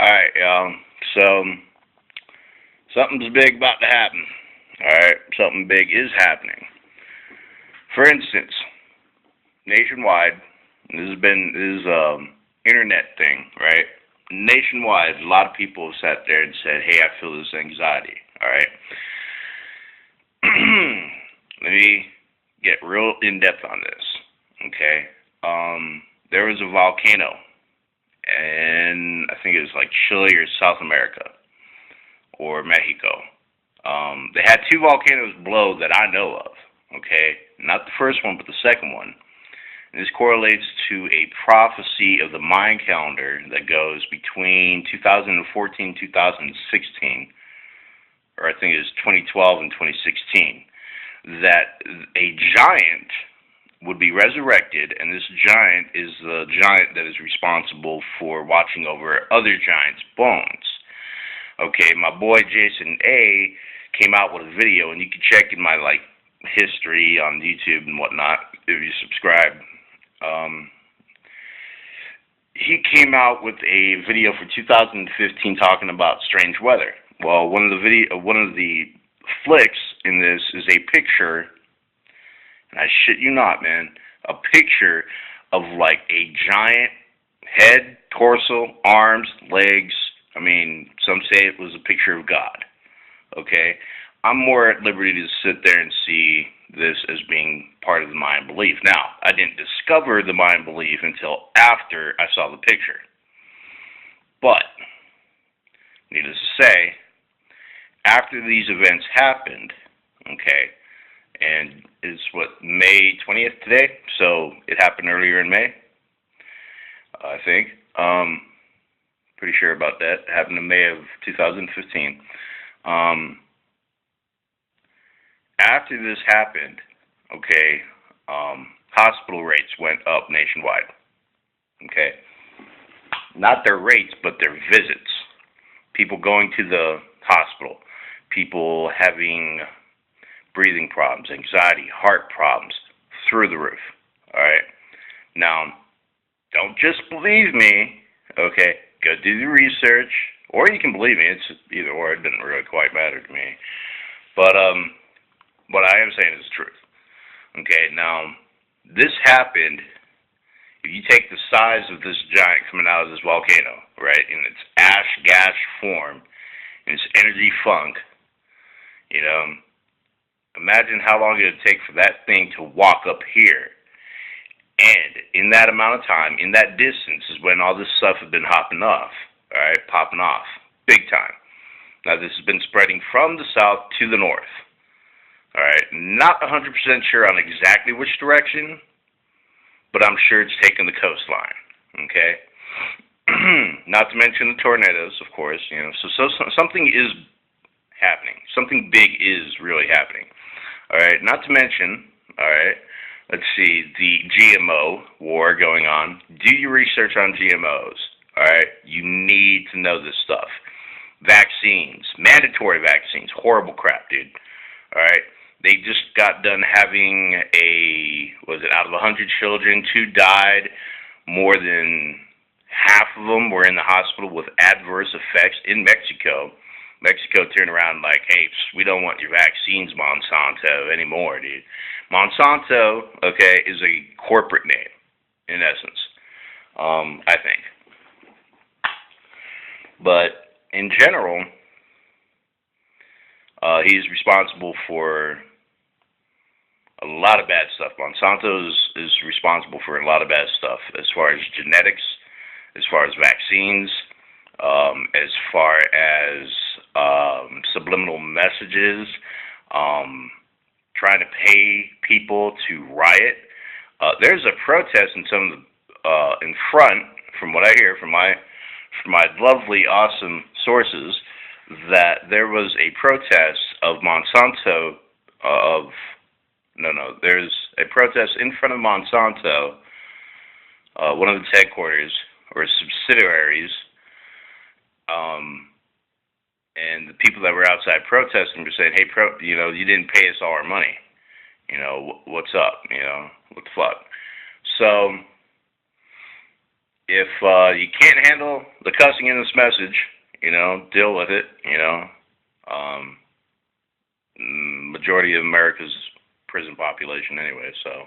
Alright, y'all. So, something's big about to happen. Alright, something big is happening. For instance, nationwide, this is internet thing, right? Nationwide, a lot of people have sat there and said, hey, I feel this anxiety. Alright? Let me get real in-depth on this. Okay? There was a volcano, and I think it was like Chile or South America or Mexico. They had two volcanoes blow that I know of, okay? Not the first one, but the second one. And this correlates to a prophecy of the Mayan calendar that goes between 2014 and 2016, or I think it was 2012 and 2016, that a giant would be resurrected, and this giant is the giant that is responsible for watching over other giants' bones. Okay, my boy Jason A came out with a video, and you can check in my history on YouTube and whatnot if you subscribe. He came out with a video for 2015 talking about strange weather. Well, one of the flicks in this is a picture, and I shit you not, man, a picture of like a giant head, torso, arms, legs. I mean, some say it was a picture of God. Okay? I'm more at liberty to sit there and see this as being part of the Mayan belief. Now, I didn't discover the Mayan belief until after I saw the picture. But, needless to say, after these events happened, okay, and it's May 20th today, so it happened earlier in May, I think. Pretty sure about that. It happened in May of 2015. After this happened, okay, hospital rates went up nationwide. Okay, not their rates, but their visits. People going to the hospital, people having breathing problems, anxiety, heart problems, through the roof. All right. Now, don't just believe me. Okay, go do the research, or you can believe me. It's either or. It doesn't really quite matter to me. But what I am saying is the truth. Okay, now, this happened, if you take the size of this giant coming out of this volcano, right, in its ash gas form, in its energy funk, you know, imagine how long it would take for that thing to walk up here. And in that amount of time, in that distance, is when all this stuff has been popping off, big time. Now, this has been spreading from the south to the north. All right, not 100% sure on exactly which direction, but I'm sure it's taken the coastline, okay? Not to mention the tornadoes, of course, you know, so something is happening. Something big is really happening, all right? Not to mention, all right, let's see, the GMO war going on. Do your research on GMOs, all right? You need to know this stuff. Vaccines, mandatory vaccines, horrible crap, dude, all right? They just got done having out of 100 children, 2 died. More than half of them were in the hospital with adverse effects in Mexico. Mexico turned around like, hey, we don't want your vaccines, Monsanto, anymore, dude. Monsanto, okay, is a corporate name, in essence, I think. But in general, he's responsible for a lot of bad stuff. Monsanto is responsible for a lot of bad stuff as far as genetics, as far as vaccines, as far as subliminal messages, trying to pay people to riot. There's a protest in some of the in front, from what I hear from my lovely, awesome sources, that there was a protest of Monsanto, there's a protest in front of Monsanto, one of its headquarters, or subsidiaries, and the people that were outside protesting were saying, hey, you didn't pay us all our money. You know, what's up? You know, what the fuck? So, if you can't handle the cussing in this message, deal with it. Majority of America's prison population anyway, so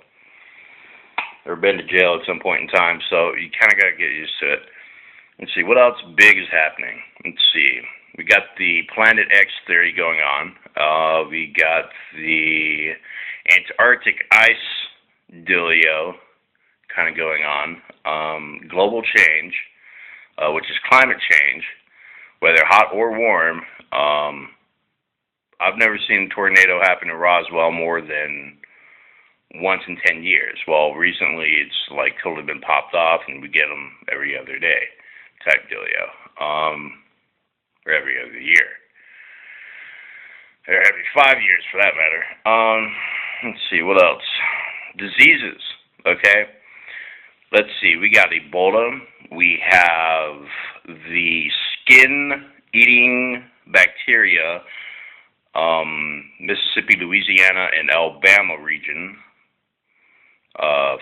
or been to jail at some point in time, so you kind of got to get used to it. Let's see, what else big is happening? Let's see. We got the Planet X theory going on. We got the Antarctic ice dealio kind of going on. Global change, which is climate change, whether hot or warm. I've never seen a tornado happen in Roswell more than once in 10 years. Well, recently it's like totally been popped off, and we get them every other day type dealio. Or every other year. Or every 5 years for that matter. Let's see, what else? Diseases, okay? Let's see, we got Ebola. We have the skin-eating bacteria, Mississippi, Louisiana, and Alabama region,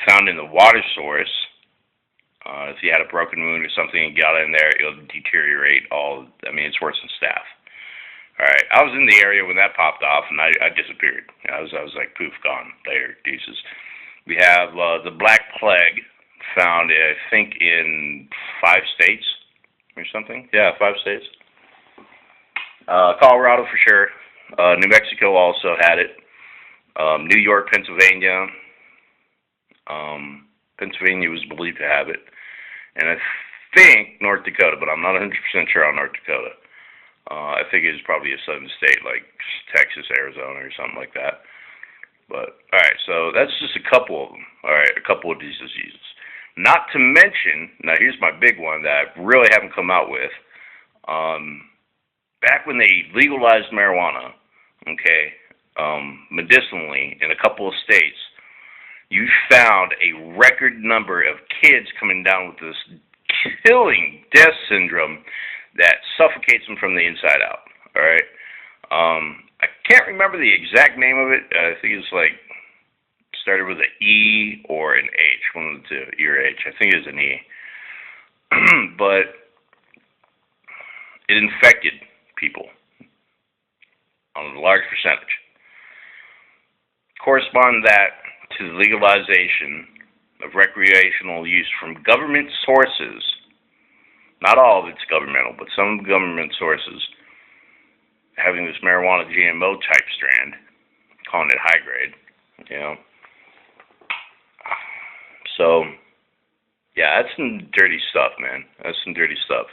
found in the water source. If you had a broken wound or something and got in there, it'll deteriorate it's worse than staph. Alright, I was in the area when that popped off, and I disappeared. I was like, poof, gone. Later, deuces. We have the Black Plague, found, I think, in 5 states or something. Yeah, 5 states. Colorado for sure. New Mexico also had it. New York, Pennsylvania. Pennsylvania was believed to have it. And I think North Dakota, but I'm not 100% sure on North Dakota. I think it was probably a southern state like Texas, Arizona, or something like that. But, alright, so that's just a couple of them. Alright, a couple of these diseases. Not to mention, now here's my big one that I really haven't come out with. Back when they legalized marijuana, okay, medicinally in a couple of states, you found a record number of kids coming down with this killing death syndrome that suffocates them from the inside out. All right, I can't remember the exact name of it. I think it's like started with an E or an H, one of the two, E or H. I think it was an E, but it infected people on a large percentage. Correspond that to the legalization of recreational use from government sources. Not all of it's governmental, but some government sources having this marijuana GMO type strand, calling it high grade, So, yeah, that's some dirty stuff, man. That's some dirty stuff.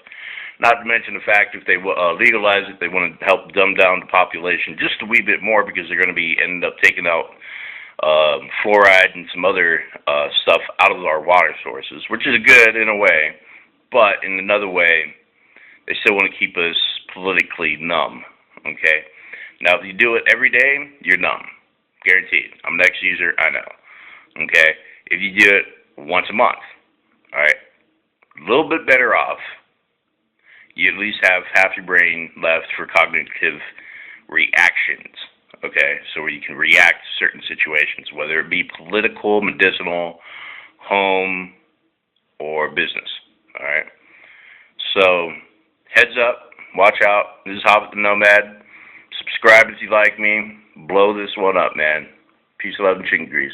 Not to mention the fact if they legalize it, they want to help dumb down the population just a wee bit more because they're going to be end up taking out fluoride and some other stuff out of our water sources, which is good in a way, but in another way, they still want to keep us politically numb, okay? Now, if you do it every day, you're numb. Guaranteed. I'm an ex-user, I know, okay? If you do it once a month, all right, a little bit better off. You at least have half your brain left for cognitive reactions, okay? So where you can react to certain situations, whether it be political, medicinal, home, or business, all right? So, heads up, watch out. This is Hobbit the Nomad. Subscribe if you like me. Blow this one up, man. Peace, love, and chicken grease.